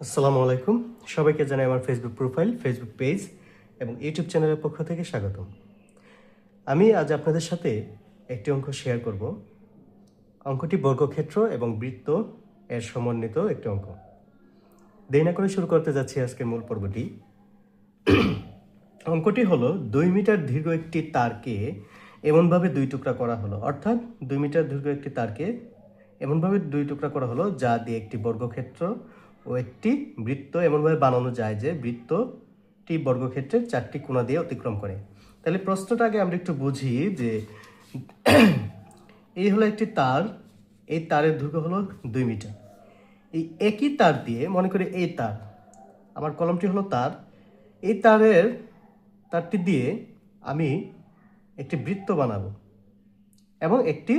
আসসালামু আলাইকুম। সবাইকে জানাই আমার ফেসবুক প্রোফাইল, ফেসবুক পেজ এবং ইউটিউব চ্যানেলের পক্ষ থেকে স্বাগতম। আমি আজ আপনাদের সাথে একটি অঙ্ক শেয়ার করব। অঙ্কটি বর্গক্ষেত্র এবং বৃত্ত এর সমন্বিত একটি অঙ্ক। দেরি না করে শুরু করতে যাচ্ছি আজকের মূল পর্বটি। অঙ্কটি হলো 2 মিটার দীর্ঘ একটি তারকে এমনভাবে দুই টুকরা করা হলো, অর্থাৎ 2 মিটার দীর্ঘ একটি তারকে এমনভাবে দুই টুকরা করা হলো যা দিয়ে একটি বর্গক্ষেত্র ও একটি বৃত্ত এমনভাবে বানানো যায় যে বৃত্তটি বর্গক্ষেত্রের 4টি কোণা দিয়ে অতিক্রম করে। তাহলে প্রশ্নটা আগে আমরা একটু বুঝি যে এই হলো একটি তার, এই তারের দৈর্ঘ্য হলো 2 মিটার। এই একই তার দিয়ে, মনে করি এই তার, আমার কলমটি হলো তার, এই তারটি দিয়ে আমি একটি বৃত্ত বানাবো এবং একটি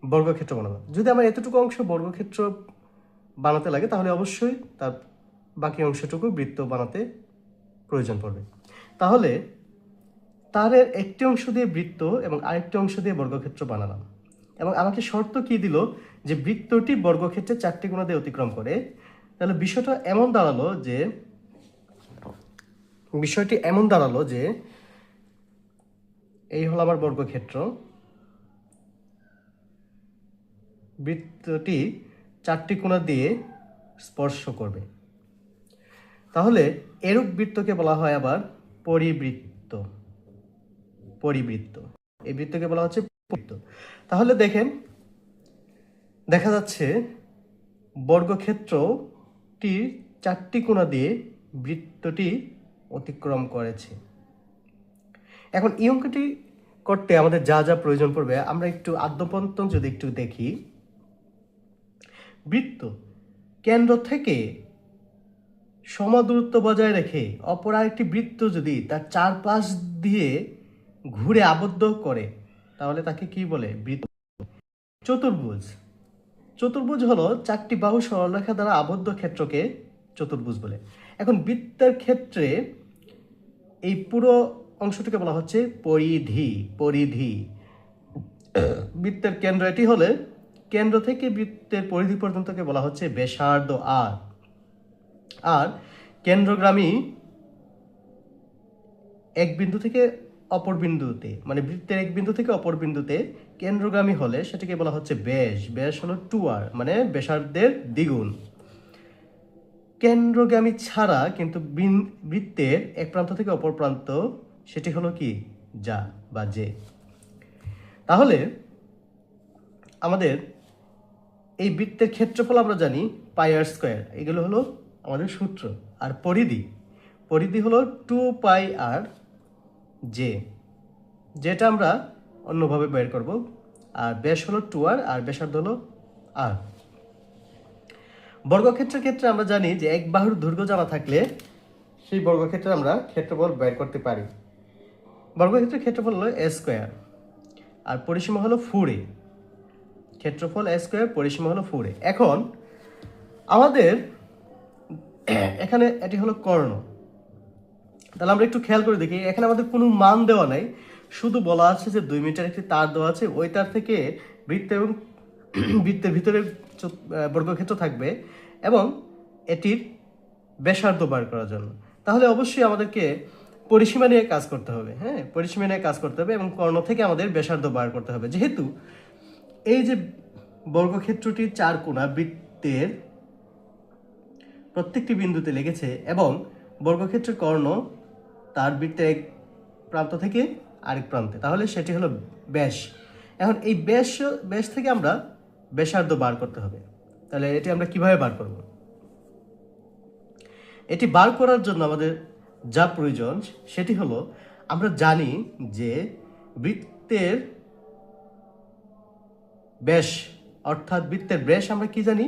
বর্গক্ষেত্র বানাবো। যদি আমার এতটুকু অংশ বর্গক্ষেত্র বানাতে লাগে তাহলে অবশ্যই তার বাকি অংশটুকু বৃত্ত বানাতে প্রয়োজন পড়বে। তাহলে তারের একটি অংশ দিয়ে বৃত্ত এবং আরেকটি অংশ দিয়ে বর্গক্ষেত্র বানালাম এবং আমাকে শর্ত কি দিল যে বৃত্তটি বর্গক্ষেত্রে 4টি কোণা দিয়ে অতিক্রম করে। তাহলে বিষয়টি এমন দাঁড়ালো যে এই হলো আমার বর্গক্ষেত্র, বৃত্তটি 4টি কোণা দিয়ে স্পর্শ করবে। তাহলে এরূপ বৃত্তকে বলা হয় আবার পরিবৃত্ত। এই বৃত্তকে বলা হচ্ছে পরিবৃত্ত। তাহলে দেখা যাচ্ছে বর্গক্ষেত্রটি 4টি কোণা দিয়ে বৃত্তটি অতিক্রম করেছে। এখন এই অঙ্কটি করতে আমাদের যা যা প্রয়োজন পড়বে আমরা একটু আদ্যপন্ত যদি একটু দেখি। বৃত্ত কেন্দ্র থেকে সমদূরত্ব বজায় রেখে অপর আরেকটি বৃত্ত যদি তার চারপাশ দিয়ে ঘুরে আবদ্ধ করে তাহলে তাকে কি বলে? বৃত্ত। চতুর্ভুজ হলো 4টি বাহু সরলরেখা দ্বারা আবদ্ধ ক্ষেত্রকে চতুর্ভুজ বলে। এখন বৃত্তের ক্ষেত্রে এই পুরো অংশটিকে বলা হচ্ছে পরিধি। বৃত্তের কেন্দ্র এটি হলে কেন্দ্র থেকে বৃত্তের পরিধি পর্যন্তকে বলা হচ্ছে ব্যাসার্ধ আর কেন্দ্রগামী এক বিন্দু থেকে অপর বিন্দুতে, মানে বৃত্তের এক বিন্দু থেকে অপর বিন্দুতে কেন্দ্রগামী হলে সেটাকে বলা হচ্ছে ব্যাস হলো 2r, মানে ব্যাসার্ধের দ্বিগুণ। কেন্দ্রগামী ছাড়া কিন্তু বৃত্তের এক প্রান্ত থেকে অপর প্রান্ত সেটি হলো কি? যে। তাহলে আমাদের এই বৃত্তের ক্ষেত্রফল আমরা জানি πr², এগুলো হলো আমাদের সূত্র। আর পরিধি হলো 2πr যে, যেটা আমরা অন্যভাবে বের করব। আর ব্যাস হলো 2r আর ব্যাসার্ধ হলো r। বর্গক্ষেত্রের ক্ষেত্রে আমরা জানি যে এক বাহুর দৈর্ঘ্য জানা থাকলে সেই বর্গক্ষেত্রে আমরা ক্ষেত্রফল বের করতে পারি। বর্গক্ষেত্রের ক্ষেত্রফল হলো a², আর পরিসীমা হলো 4a। ক্ষেত্রফল a², পরিসীমা হলো 4a। এখন আমাদের এখানে এটি হলো কর্ণ। তাহলে আমরা একটু খেয়াল করে দেখি, এখানে আমাদের কোনো মান দেওয়া নাই, শুধু বলা আছে যে 2 মিটার একটি তার দেওয়া আছে, ওই তার থেকে বৃত্ত এবং বৃত্তের ভিতরে বর্গক্ষেত্র থাকবে এবং এটির ব্যাসার্ধ বার করার জন্য। তাহলে অবশ্যই আমাদেরকে পরিসীমা নিয়ে কাজ করতে হবে। পরিসীমা নিয়ে কাজ করতে হবে এবং কর্ণ থেকে আমাদের ব্যাসার্ধ বার করতে হবে। যেহেতু এই যে বর্গক্ষেত্রটির 4 কোণা বৃত্তের প্রত্যেকটি বিন্দুতে লেগেছে এবং বর্গক্ষেত্রের কর্ণ তার বৃত্তের এক প্রান্ত থেকে আরেক প্রান্তে, তাহলে সেটি হলো ব্যাস। এখন এই ব্যাস থেকে আমরা ব্যাসার্ধ বার করতে হবে। তাহলে এটি আমরা কিভাবে বার করব? এটি বার করার জন্য আমাদের যা প্রয়োজন সেটি হলো, আমরা জানি যে বৃত্তের ব্যাস, অর্থাৎ বৃত্তের ব্যাস আমরা কি জানি?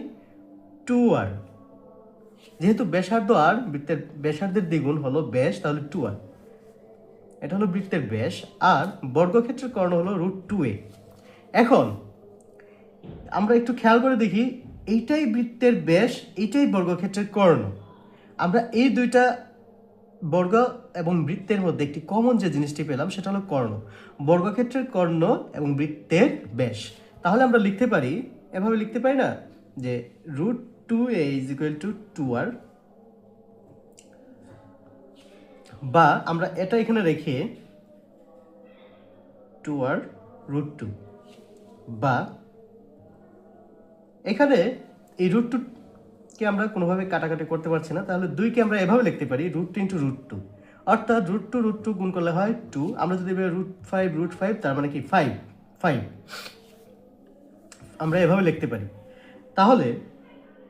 2r। যেহেতু ব্যাসার্ধ আর বৃত্তের ব্যাসার্ধের দ্বিগুণ হলো ব্যাস, তাহলে 2r। এটা হলো বৃত্তের ব্যাস। আর বর্গক্ষেত্রের কর্ণ হলো √2a। এখন আমরা একটু খেয়াল করে দেখি, এইটাই বৃত্তের ব্যাস, এইটাই বর্গক্ষেত্রের কর্ণ। আমরা এই দুইটা বর্গ এবং বৃত্তের মধ্যে একটি কমন যে জিনিসটি পেলাম সেটা হলো কর্ণ। বর্গক্ষেত্রের কর্ণ এবং বৃত্তের ব্যাস। তাহলে আমরা লিখতে পারি, এভাবে লিখতে পারি না যে 2a is equal to 2r, বা আমরা এটা এখানে রেখে 2r রুট 2, বা এখানে এই রুট 2 কে আমরা কোনোভাবে কাটাকাটি করতে পারছি না, তাহলে 2 কে আমরা এভাবে লিখতে পারি √2 ইন্টু √2, অর্থাৎ √2 গুণ করলে হয় 2, আমরা যদি √5 তার মানে কি 5 আমরা এভাবে লিখতে পারি। তাহলে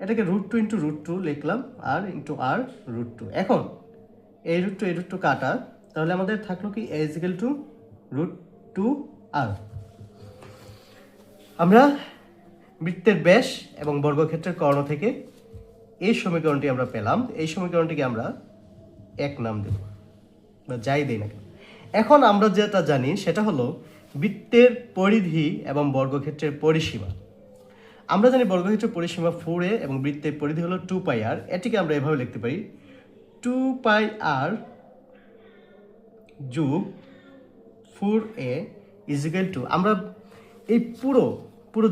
এটাকে √2 ইন্টু √2 লিখলাম, আর ইন্টু আর √2। এখন এই √2 কাটা, তাহলে আমাদের থাকলো কি a ইকুয়াল টু √2r। আমরা বৃত্তের ব্যাস এবং বর্গক্ষেত্রের কর্ণ থেকে এই সমীকরণটি আমরা পেলাম। এই সমীকরণটিকে আমরা 1 নাম দেব বা যাই দেই না কেন। এখন আমরা যেটা জানি সেটা হলো বৃত্তের পরিধি এবং বর্গক্ষেত্রের পরিসীমা। আমরা জানি বর্গক্ষেত্রের পরিসীমা 4a এবং বৃত্তের পরিধি হলো 2πr। এটিকে আমরা এভাবে লিখতে পারি 2πr যোগ 4a ইজ ইকুয়াল টু, আমরা এই পুরো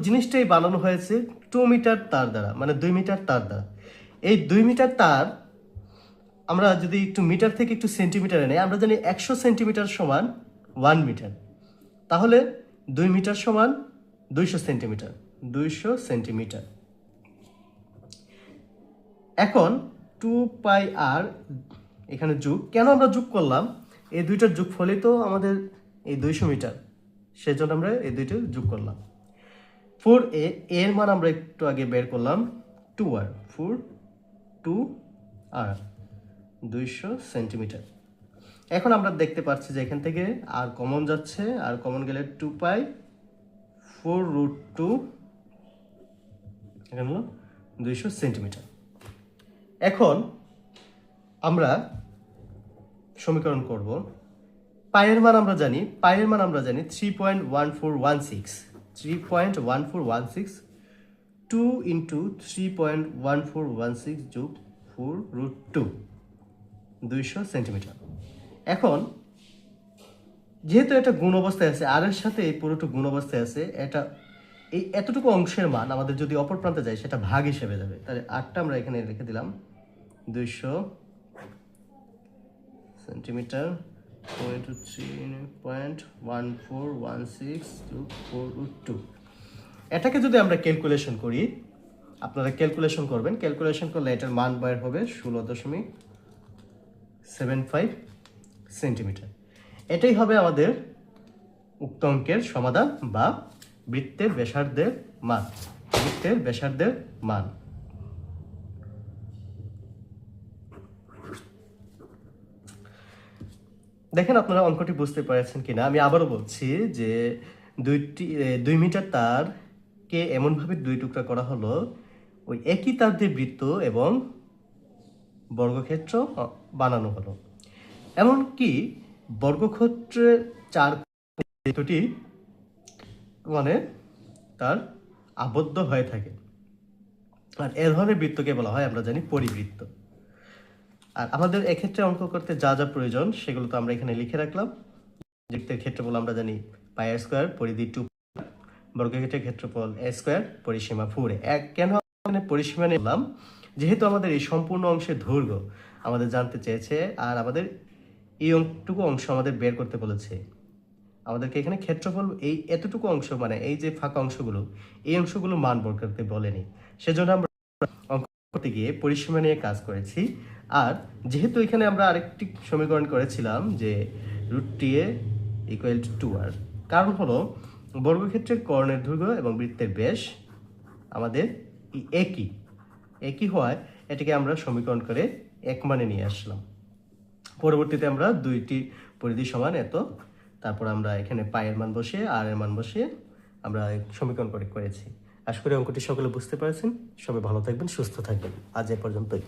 জিনিসটাই বানানো হয়েছে 2 মিটার তার দ্বারা, মানে 2 মিটার তার দ্বারা। এই 2 মিটার তার আমরা যদি একটু মিটার থেকে একটু সেন্টিমিটারে নেই, আমরা জানি 100 সেন্টিমিটার সমান 1 মিটার, তাহলে 2 মিটার সমান 200 সেন্টিমিটার। এখন 2πr এখানে যোগ, কেন আমরা যোগ করলাম? এই দুইটার যোগ ফলে তো আমাদের এই 200 মিটার, সেজন্য আমরা এই দুইটা যোগ করলাম। 4a এর মান আমরা একটু আগে বের করলাম 2r, 2r 200 সেন্টিমিটার। এখন আমরা দেখতে পাচ্ছি যে এখান থেকে আর কমন যাচ্ছে, আর কমন গেলে 2π 4√2 এখানে হলো 200 সেন্টিমিটার। এখন আমরা সমীকরণ করব। পায়ের মান আমরা জানি 3.1416 2 ইন্টু 3.1416 যোগ 4√2 200 সেন্টিমিটার। এখন যেহেতু এটা গুণ অবস্থায় আছে, আর এর সাথে এই পুরোটা গুণ অবস্থায় আছে, এটা এই এতটুকু অংশের মান আমাদের যদি অপর প্রান্তে যায় সেটা ভাগ হিসেবে যাবে। তাহলে 8টা আমরা এখানে লিখে দিলাম 200 সেন্টিমিটার 3.1416 যোগ 4√2। এটাকে যদি আমরা ক্যালকুলেশন করি, আপনারা ক্যালকুলেশন করবেন, ক্যালকুলেশন করলে এটার মান বের হবে 16.75 সেন্টিমিটার। এটাই হবে আমাদের উক্ত অঙ্কের সমাধান বা বৃত্তের ব্যাসার্ধের মান। দেখেন আপনারা অঙ্কটি বুঝতে পেরেছেন কিনা। আমি আবারও বলছি যে 2 মিটার তারকে এমনভাবে 2 টুকরা করা হলো, ওই একই তার দিয়ে বৃত্ত এবং বর্গক্ষেত্র বানানো হলো। এমনকি বর্গক্ষেত্রের 4 বৃত্তটি মানে তার আবদ্ধ হয়ে থাকে, আর এ ধরনের বৃত্তকে বলা হয় আমরা জানি পরিবৃত্ত। আর আমাদের এক্ষেত্রে অঙ্ক করতে যা যা প্রয়োজন সেগুলো তো আমরা এখানে লিখে রাখলাম। বৃত্তের ক্ষেত্রফল আমরা জানি πr², পরিধি 2, বর্গক্ষেত্রের ক্ষেত্রফল a², পরিসীমা 4a। কেন এখানে পরিসীমা নিলাম? যেহেতু আমাদের এই সম্পূর্ণ অংশের দৈর্ঘ্য আমাদের জানতে চেয়েছে, আর আমাদের এই অংশটুকু অংশ আমাদের বের করতে বলেছে। আমাদেরকে এখানে ক্ষেত্রফল এই এতটুকু অংশ, মানে এই যে ফাঁকা অংশগুলো, এই অংশগুলো মান বের করতে বলেনি, সেজন্য আমরা অঙ্ক করতে গিয়ে পরিসীমা নিয়ে কাজ করেছি। আর যেহেতু এখানে আমরা আরেকটি সমীকরণ করেছিলাম যে √2a ইকুয়াল টু 2r, কারণ হলো বর্গক্ষেত্রের কর্ণের দৈর্ঘ্য এবং বৃত্তের ব্যাস আমাদের একই হওয়ায় এটাকে আমরা সমীকরণ করে 1 মানে নিয়ে আসলাম। পরবর্তীতে আমরা দুইটি পরিধি সমান এত, তারপর আমরা এখানে পায়ের মান বসিয়ে আর এর মান বসিয়ে আমরা সমীকরণ করেছি। আশা করি অঙ্কটি সকলে বুঝতে পেরেছেন। সবাই ভালো থাকবেন, সুস্থ থাকবেন। আজ এ পর্যন্তই।